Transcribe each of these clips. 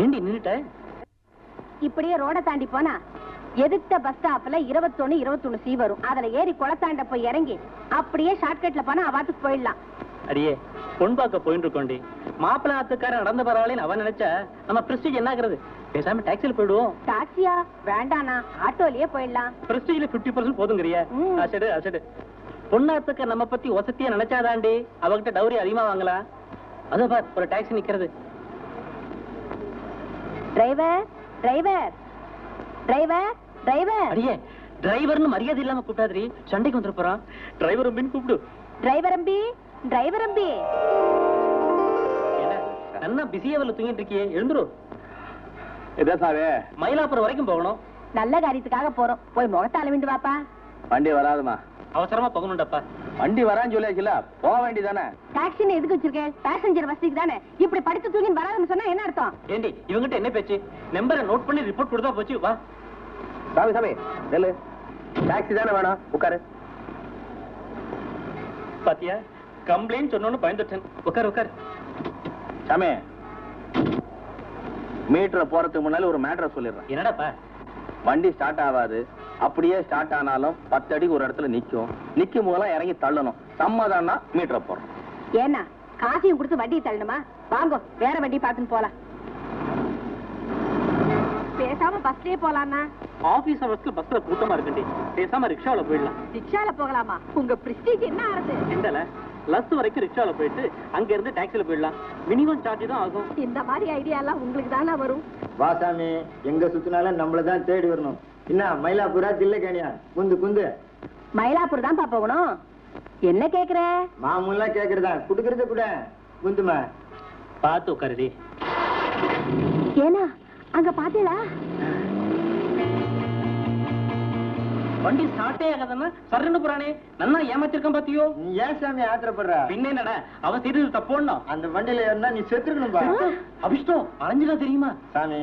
ஏண்டி நின்னுட்ட? இப்படியே ரோட தாண்டி போனா எதிர்த்த பஸ் ஸ்டாப்ல 21 சி வரும். அதுல ஏறி குளத்தாண்ட போய் இறங்கி அப்படியே ஷார்ட்கட்ல போனா அவாத்துக்கு போயிடலாம். அடியே பொன் பார்க்க போயிட்டு இருக்கோண்டி. மாப்பிள்ளை ஆத்துக்காரன் நடந்து பரவாயில்லைன்னு அவன் நினைச்சா நம்ம பிரஸ்டீஜ் என்ன ஆகுறது? பேசாம டாக்ஸில போயிடுவோம். டாக்ஸியா? வேண்டானா, ஆட்டோலயே போயிடலாம். பிரஸ்டீஜ்ல 50% போதுங்கறியா? அசடு அசடு. பொண்ணாத்துக்க நம்ம பத்தி வசதியா நினைச்சாதாண்டி அவகிட்ட டவுரி அதிகமா வாங்கலாம். அதோ பார் ஒரு டாக்ஸி நிக்கிறது. Driver driver driver driver. அடியே டிரைவர்னு மரியாதை இல்லாம கூப்பிட்டாதீ, சண்டைக்கு வந்துட போறான். டிரைவர் அம்பின்னு கூப்பிடு. டிரைவர் அம்பி, டிரைவர் அம்பி. என்ன பிஸியா வரல, தூங்கிட்டு இருக்கியே, எழுந்துரு. இதான் சாவே, மயிலாப்புரம் வரைக்கும் போகணும். நல்ல காரியத்துக்காக போறோம், போய் முகத்தால விண்டு வாப்பா. வண்டி வராதுமா. அவசரமா போகணும்டப்பா. வண்டி வரான்னு சொல்லியாச்சுல, போக வேண்டியதானே. டாக்ஸின்னு எதுக்கு வச்சிருக்கேன்? பேசஞ்சர் வசதிக்கு தானே. இப்படி படுத்து தூங்கி வராதுன்னு சொன்னா என்ன அர்த்தம்? ஏண்டி இவங்கிட்ட என்ன பேச்சு? நம்பரை நோட் பண்ணி ரிப்போர்ட் கொடுத்தா போச்சு. வா சாமி சாமி நெல்லு, டாக்ஸி தானே வேணும், உட்காரு. பாத்தியா, கம்ப்ளைண்ட் சொன்னோன்னு பயந்துட்டேன். உட்கார் உட்கார். சாமி, மீட்டரை போறதுக்கு முன்னால ஒரு மேட்டரை சொல்லிடுறேன். என்னடாப்பா? வண்டி ஸ்டார்ட் ஆகாது. அப்படியே ஸ்டார்ட் ஆனாலும் 10 அடிக்கு ஒரு இடத்துல நிக்கும் போதெல்லாம் இறங்கி தள்ளணும். சம்மதான்னா மீட்டரை போடுறோம். ஏன்னா காசையும் கொடுத்து வண்டியை தள்ளணுமா? வாங்கோ, வேற வண்டி பார்த்துன்னு போலாம். பேசாம பஸ்லயே போலாம்னா? ஆபீஸ் அவர்ஸ்ல பஸ்ல கூட்டமா இருக்குண்டி, பேசாம ரிக்ஷாவில போயிடலாம். ரிக்ஷால போகலாமா? உங்க பிரெஸ்டீஜ் என்ன ஆறுது? எந்தல லஸ் வரைக்கும் ரிக்ஷால போயிட்டு அங்க இருந்து டாக்ஸில போயிடலாம். மினிமம் சார்ஜ் தான் ஆகும். இந்த மாதிரி ஐடியா எல்லாம் உங்களுக்கு தானே வரும். வாசாமி, எங்க சுத்தினாலும் நம்மளதான் தேடி வரணும். என்ன மயிலாப்பூரா தில்லைக்கேணியா? குந்து குந்து. மயிலாப்பூர் தான் போகணும். என்ன கேக்குற? மாமூலா கேக்குறதா, குடுக்கறத கூட. குந்துமா பார்த்து உட்காருடி. ஏனா அங்க பாத்தீங்களா? வண்டி ஸ்டார்ட்டே ஆகாதன்னா சரண்டு புறானே. நன்னா ஏமாத்திருக்கான் பாத்தியோ? ஏன் சாமி ஆத்திரப்படுற? பின்ன என்னடா, அவன் செய்தது தப்போன்னா அந்த வண்டியில ஏறினா நீ செத்துருக்கணும்பா. அபிஷ்டம் அலைஞ்சுதான் தெரியுமா? சாமி,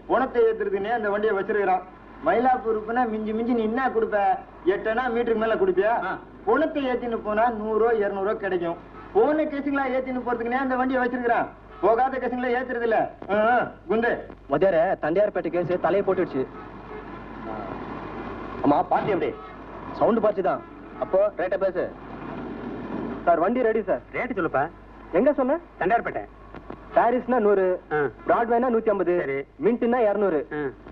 பணத்தை ஏத்துறதுன்னே அந்த வண்டியை வச்சிருக்கிறான். மயிலாப்பூருக்குன்னா மிஞ்சி மிஞ்சி நீ என்ன கொடுப்ப? 8 அணா மீட்டருக்கு மேல குடுப்பியா? பணத்தை ஏத்தின்னு போனா 100 200 கிடைக்கும். போன கேசுங்களா ஏத்தின்னு போறதுக்குன்னே அந்த வண்டியை வச்சிருக்கிறான். போகாத கேசுங்களா ஏத்துறது இல்ல. குண்டு மதியார தண்டையார்பேட்டை கேஸ் தலையை போட்டுடுச்சு. ஆமா, பார்ட்டி எப்படி? சவுண்ட் பார்ட்டி தான். அப்போ ரேட்டை பேசு. சார் வண்டி ரெடி சார். ரேட்டு சொல்லுப்பா. எங்க சொன்ன? தண்டையார்பேட்டை. பாரிஸ்னா 100, பிராட்வேனா 150, மின்ட்னா 200.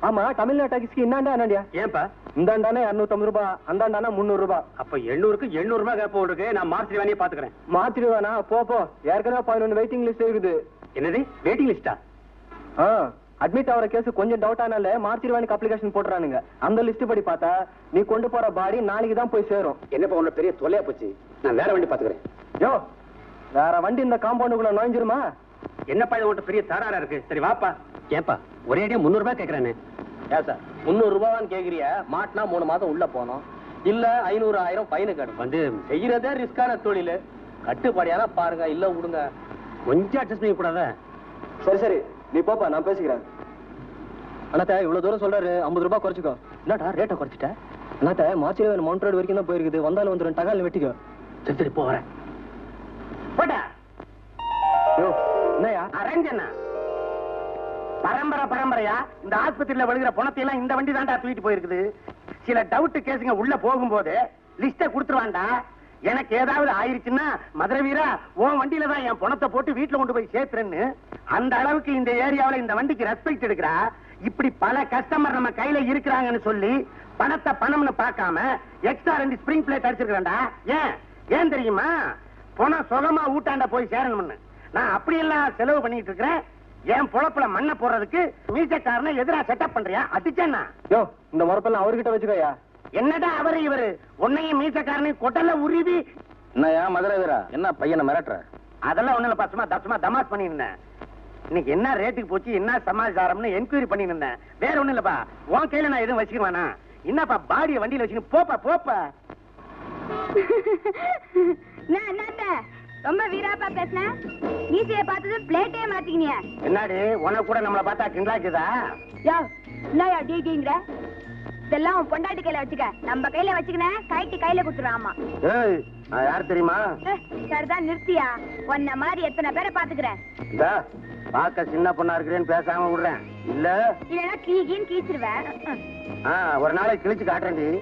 ஆமா, தமிழ்நாடு டாக்ஸிக்கு இன்னாண்டா ஏன்பா? இந்தாண்டானா 250 ரூபாய், அந்தாண்டானா 300 ரூபாய். அப்ப 800க்கு 700 ரூபாய் கேப் இருக்கு. நான் மார்ச்ல வேணியே பாத்துக்கிறேன். மாத்திடுவானா? போ ஏற்கனவே 11 வெயிட்டிங் லிஸ்ட் இருக்குது. என்னது வெயிட்டிங் லிஸ்டா? அட்மிட் ஆகிற கேஸ் கொஞ்சம் டவுட் ஆனால மார்ச்சிடுவானுக்கு அப்ளிகேஷன் போட்டுறானுங்க. அந்த லிஸ்ட் படி பார்த்தா நீ கொண்டு போற பாடி நாளைக்கு தான் போய் சேரும். என்னப்பா உன்ன பெரிய தொலையா போச்சு. நான் வேற வண்டி பாத்துக்கிறேன். யோ, வேற வண்டி இந்த காம்பவுண்டுக்குள்ள நுழைஞ்சிருமா? என்னப்பா இது உன்கிட்ட பெரிய தராரா இருக்கு. சரி வாப்பா. ஏன்பா ஒரே அடியா 300 ரூபாய் கேக்குறானே? ஏன் சார் 300 ரூபான்னு கேக்குறிய? மாட்டினா 3 மாதம் உள்ள போனோம். இல்ல 500 1000 ஃபைனு கடும். வந்து செய்யறதே ரிஸ்கான தொழில். கட்டுப்பாடியானா பாருங்க, இல்ல விடுங்க. கொஞ்சம் அட்ஜஸ்ட் பண்ணி கூடாதா? சரி நீ போப்பா, நான் பேசிக்கிறேன். அண்ணாத்த இவ்வளவு தூரம் சொல்றாரு, 50 ரூபாய் குறைச்சிக்கோ. என்னடா ரேட்டை குறைச்சிட்ட? அண்ணாத்த மார்ச்சில மவுண்ட் ரோடு வரைக்கும் தான் போயிருக்குது. வந்தாலும் வந்துடும், டகால் வெட்டிக்கோ. சரி போ வரேன். போட்டா என்னையா அரஞ்சனா பரம்பரையா இந்த ஆஸ்பத்திரியில விழுகிற பணத்தை எல்லாம் இந்த வண்டி தான்டா தூக்கிட்டு போயிருக்குது. சில டவுட் கேஸுங்க உள்ள போகும்போது லிஸ்ட கொடுத்துருவான்டா. எனக்கு ஏதாவது ஆயிருச்சுன்னா மதுரை வீரா உன் வண்டியில தான் என் பணத்தை போட்டு வீட்டுல கொண்டு போய் சேர்த்துறேன்னு அந்த அளவுக்கு இந்த ஏரியாவில் இந்த வண்டிக்கு ரெஸ்பெக்ட் எடுக்கிறா. இப்படி பல கஸ்டமர் நம்ம கையில இருக்கிறாங்கன்னு சொல்லி பணத்தை பணம்னு பார்க்காம எக்ஸ்ட்ரா 2 ஸ்பிரிங் பிளேட் அடிச்சிருக்கிறேன்டா. ஏன் தெரியுமா? பணம் சுகமா ஊட்டாண்ட போய் சேரணும்னு. நான் அப்படியெல்லாம் செலவு பண்ணிட்டு இருக்கிறேன். என் பொழப்புல மண்ணை போடுறதுக்கு மீசக்காரனை எதிரா செட்டப் பண்றியா? அடிச்சேன்னா யோ, இந்த முறப்பெல்லாம் அவர்கிட்ட வச்சுக்கோயா. என்னடா அவரு இவரு உன்னையும் மீசக்காரனையும் கொட்டல உருவி. என்னையா மதுரை வீரா, என்ன பையனை மிரட்டுற? அதெல்லாம் ஒண்ணு இல்ல, பசுமா தசுமா தமாஸ் பண்ணி இருந்தேன். இன்னைக்கு என்ன ரேட்டுக்கு போச்சு, என்ன சமாச்சாரம்னு என்கொயரி பண்ணி இருந்தேன். வேற ஒண்ணு இல்லப்பா, உன் கையில நான் எதுவும் வச்சுக்குவானா? என்னப்பா பாடிய வண்டியில வச்சுன்னு போப்பா. ரொம்ப வீராப்பா பேசுன. நீசைய பார்த்தது பிளேட்டே மாத்திக்கினிய. என்னடி உனக்கு கூட நம்மள பார்த்தா கிண்டலாக்குதா? யோ, என்னயா டீங்கிற? இதெல்லாம் உன் பொண்டாட்டி கையில வச்சுக்க. நம்ம கையில வச்சுக்கின கைட்டு கையில குடுத்துறாமா. ஏய், நான் யார் தெரியுமா? சரிதான், நிறுத்தியா. உன்ன மாதிரி எத்தனை பேரை பாத்துக்கிறேன். பார்க்க சின்ன பொண்ணா இருக்கிறேன்னு பேசாம விடுறேன் இல்ல இல்லன்னா கீகின்னு கீச்சிருவேன். ஒரு நாளைக்கு கிழிச்சு காட்டுறேன்.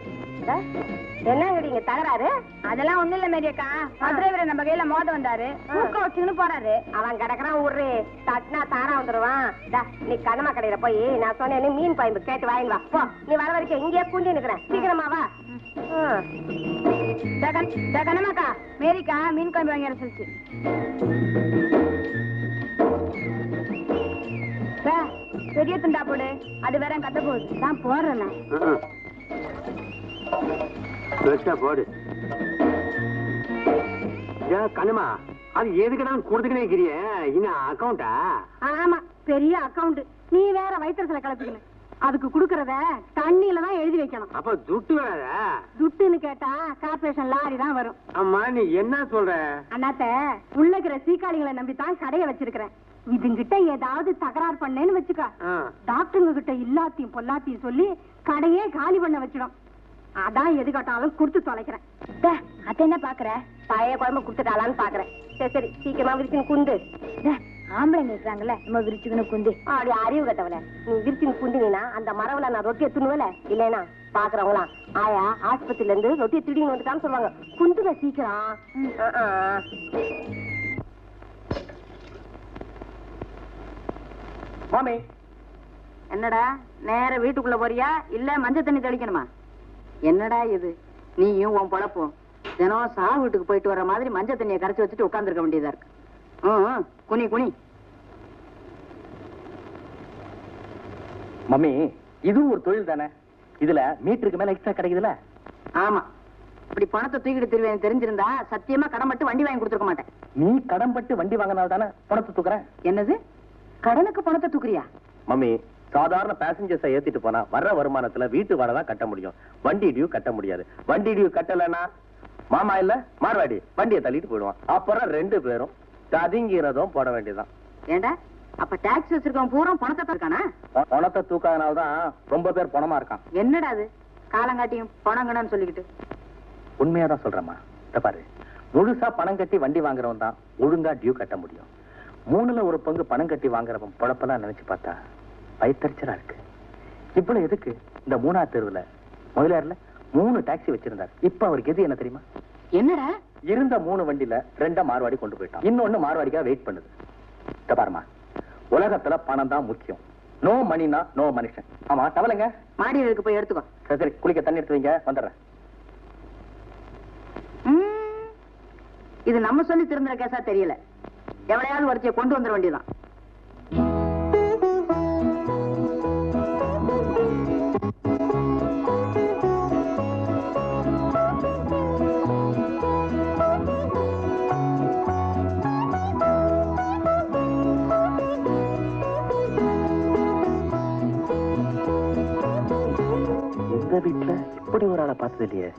என்ன இங்க தகராறு? அதெல்லாம் ஒண்ணு இல்ல மேரியக்கா. டிரைவர் நம்ம கையில மோத வந்தாரு, தூக்கம் வச்சுன்னு போறாரு. அவன் கிடக்குறான் ஊரு தட்டினா தாரா வந்துருவான். நீ கண்ணம்மா கடையில போய் நான் சொன்னேன்னு மீன் பாயம்பு கேட்டு வாங்கி வா. போ, நீ வர வரைக்கும் இங்கேயே கூண்டி நிக்கிறேன். சீக்கிரமா வா. கண்ணம்மாக்கா, மேரிக்கா மீன் குழம்பு வாங்கி வர சொல்லிச்சு. பெரிய துண்டா போடு, அது வேற கத்த போகுது. தான் போடுறேன் போடு. கண்ணம்மா, அது எதுக்கு நான் கொடுத்துக்கினே இருக்கிறிய? இன்னும் அக்கௌண்டா? ஆமா, பெரிய அக்கவுண்ட். நீ வேற வயிற்றுல கலப்பிக்கணும். அதுக்கு குடுக்கறத தண்ணியில தான் எழுதி வைக்கணும். அப்ப துட்டு வேற? துட்டுன்னு கேட்டா கார்பரேஷன் லாரி தான் வரும். அம்மா, நீ என்ன சொல்ற? அண்ணாத்த, உள்ளக்கிற சீக்காளிகளை நம்பித்தான் கடையை வச்சிருக்கிறேன். இதுங்கிட்ட ஏதாவது தகராறு பண்ணேன்னு வச்சுக்க, டாக்டருங்க கிட்ட இல்லாத்தையும் பொல்லாத்தையும் சொல்லி கடையே காலி பண்ண வச்சிடும். அதான் எது கேட்டாலும் கொடுத்து தொலைக்கிறேன். அத என்ன பாக்குற? பழைய குழம்பு கொடுத்துட்டாலான்னு பாக்குறேன். சரி சரி, சீக்கிரமா விரிச்சுன்னு குண்டு. ஆம்பளைங்க இருக்கிறாங்கல்ல, நம்ம விரிச்சுக்கணும் குண்டு. அப்படி அறிவு கட்டவல, நீ விரிச்சுன்னு குண்டினா அந்த மரவுல நான் ரொட்டியை துண்ணுவல. இல்லைன்னா பாக்குறவங்களாம் ஆயா ஆஸ்பத்திரியில இருந்து ரொட்டியை திடீர்னு வந்துட்டான்னு சொல்லுவாங்க. குண்டுல சீக்கிரம். மாமி, என்னடா நேர வீட்டுக்குள்ள போறியா இல்ல மஞ்சள் தண்ணி தெளிக்கணுமா? என்னடா இது, நீயும் உன் பொழப்பும் தினம் சா வீட்டுக்கு போயிட்டு வர மாதிரி மஞ்சள் தண்ணியை கரைச்சி வச்சுட்டு உட்கார்ந்துருக்க வேண்டியதா இருக்கு. குனி குனி. மம்மி, இதுவும் ஒரு தொழில் தானே. இதுல மீட்டருக்கு மேல எக்ஸ்ட்ரா கிடைக்குதுல? ஆமா, இப்படி பணத்தை தூக்கிட்டு திருவேன் தெரிஞ்சிருந்தா சத்தியமா கடன் பட்டு வண்டி வாங்கி கொடுத்துருக்க மாட்டேன். நீ கடன் பட்டு வண்டி வாங்கினால தானே பணத்தை தூக்குறேன். என்னது, கடனுக்கு பணத்தை தூக்குறியா? மம்மி, சாதாரண பேசஞ்சர்ஸை ஏத்திட்டு போனா வர்ற வருமானத்துல வீட்டு வாடகை கட்ட முடியும், வண்டி டியூ கட்ட முடியாது. வண்டி டியூ கட்டலன்னா மாமா இல்ல மார்வாடி வண்டியை தள்ளிட்டு போயிடுவான். அப்புறம் 2 பேரும் ததிங்கிறதும் போட வேண்டியதுதான். ஏண்டா, அப்ப டாக்ஸ் வச்சிருக்கவன் பூரா பணத்தை இருக்கானா? பணத்தை தூக்காதனால்தான் ரொம்ப பேர் பணமா இருக்கான். என்னடா அது, காலங்காட்டியும் பணங்கன்னு சொல்லிக்கிட்டு. உண்மையாதான் சொல்றேம்மா. இத பாரு, முழுசா பணம் கட்டி வண்டி வாங்குறவன் தான் ஒழுங்கா டியூ கட்ட முடியும். 3ல் 1 பங்கு பணம் கட்டி வாங்குறவன் பொழப்பெல்லாம் நினைச்சு பார்த்தா வயிற்றுச்சலா இருக்கு. இவ்வளவு எதுக்கு இந்த 3ஆவது தெருவுல முதலியார்ல 3 டாக்ஸி வச்சிருந்தார். இப்ப அவருக்கு எது என்ன தெரியுமா? என்னடா, இருந்த 3 வண்டியில 2 மார்வாடி கொண்டு போயிட்டான். இன்னொன்னு மார்வாடிக்கா வெயிட் பண்ணுது. இத பாருமா, உலகத்துல பணம் தான் முக்கியம். நோ மணினா நோ மனுஷன். ஆமா, டவலுங்க மாடியிலுக்கு போய் எடுத்துக்கோ. சரி சரி, குளிக்க தண்ணி எடுத்து வைங்க, வந்துடுறேன். இது நம்ம சொல்லி திருந்துற கேஸா தெரியல. எவளையாவது ஒருத்தைய கொண்டு வந்துட வேண்டியதான். இந்த வீட்டுல இப்படி ஒரு ஆளை பார்த்தது இல்லையே.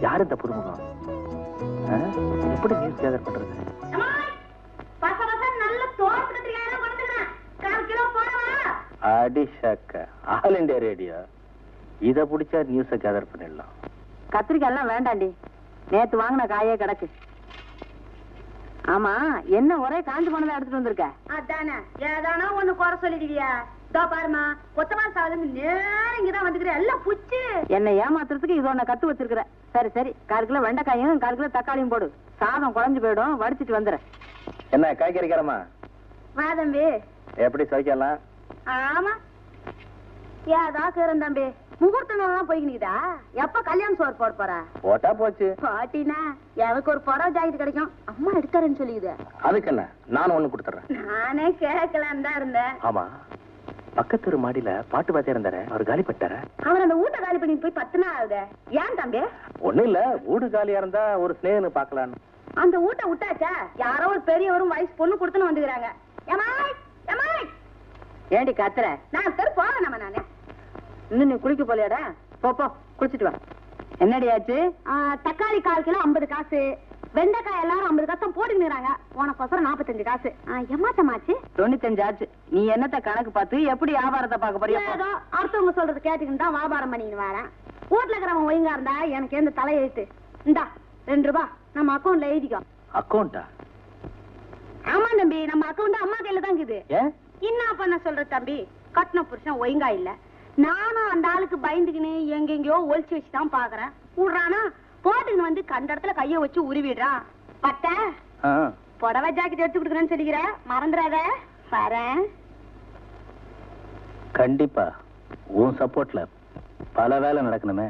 யாரு இந்த புதுமுகம்? எப்படி நியூஸ் கேதர் பண்றது? அடிஷாக்க, ஆல் இண்டியா ரேடியோ. இத புடிச்சா நியூஸ கேதர் பண்ணிடலாம். கத்திரிக்காய் எல்லாம் வேண்டாண்டி, நேத்து வாங்கின காயே கிடக்கு. ஆமா, என்ன ஒரே காஞ்சு போனதா எடுத்துட்டு வந்திருக்க? அதானே, ஏதானோ ஒண்ணு குறை சொல்லிடுவியா? இதோ பாருமா, கொத்தமா சாதம் நேரம் இங்கதான் வந்துக்கிறேன். எல்லாம் புச்சு என்ன ஏமாத்துறதுக்கு இது ஒண்ணு கத்து வச்சிருக்கிற. சரி சரி, 1/4 கிலோ வெண்டைக்காயும் 1/4 கிலோ தக்காளியும் போடு. சாதம் குழஞ்சு போயிடும், வடிச்சிட்டு வந்துடுறேன். என்ன காய்கறிக்காரமா? வா தம்பி. எப்படி சமைக்கலாம்? ஆமா, ஏதா கேரன் தம்பி, முகூர்த்த நாள் போய்க்கிட்டா. எப்ப கல்யாணம் சோறு போட போற? போட்டா போச்சு. பாட்டினா எனக்கு ஒரு புடவை ஜாக்கெட் கிடைக்கும், அம்மா எடுத்தாரன்னு சொல்லிக்குது. அதுக்கு என்ன, நானும் ஒண்ணு கொடுத்துறேன். நானே கேட்கலான்னு தான் இருந்தேன். ஆமா, பக்கத்து மாடியில பாட்டு பாத்தியா இருந்தாரு, அவர் காலி பட்டாரு. அவர் அந்த வீட்டை காலி பண்ணி போய் 10 நாள் ஆகுது. ஏன் தம்பி? ஒண்ணு இல்ல, வீடு காலியா இருந்தா ஒரு ஸ்நேகன்னு பாக்கலான்னு. அந்த வீட்டை விட்டாச்சா, யாரோ ஒரு பெரியவரும் வயசு பொண்ணு கொடுத்துன்னு வந்துக்கிறாங்க. ஏமாய் ஏமாய், ஏண்டி கத்துற? நான் தெரு போறேன். நம்ம நானே இன்னும் நீ குளிக்க போலியாடா? போ போ, குளிச்சுட்டு வா. என்னடி ஆச்சு? தக்காளி 1/4 கிலோ 50 காசு, வெண்டைக்காய் எல்லாரும் 50 காசு போட்டுக்கிறாங்க. உனக்கோசரம் 45 காசு. எம்மாத்தமாச்சு? 95 ஆச்சு. நீ என்னத்த கணக்கு பார்த்து எப்படி வியாபாரத்தை பார்க்க போறியா? ஏதோ அடுத்தவங்க சொல்றது கேட்டுக்கிட்டு தான் வியாபாரம் பண்ணின்னு வரேன். வீட்டுல இருக்கிறவன் ஒழுங்கா இருந்தா எனக்கு எந்த தலையெழுத்து. இந்தா 2 ரூபாய் நம்ம அக்கௌண்ட்ல எழுதிக்கோ. அக்கௌண்டா? ஆமா தம்பி, நம்ம அக்கௌண்ட் அம்மா கையில தான் இருக்குது. ஏன் என்ன பண்ண சொல்ற தம்பி, கட்டின புருஷன் ஒழுங்கா இல்ல. நானும் அந்த ஆளுக்கு பயந்துக்கின்னு எங்கெங்கயோ ஒளிச்சு வச்சுதான் பாக்குறேன். விடுறானா போட்டுன்னு வந்து கண்ட இடத்துல கைய வச்சு உருவிடுறான். பட்ட புடவை ஜாக்கெட் எடுத்து கொடுக்குறேன்னு சொல்லிக்கிற, மறந்துடாத. வரேன். கண்டிப்பா உன் சப்போர்ட்ல பல வேலை நடக்கணுமே.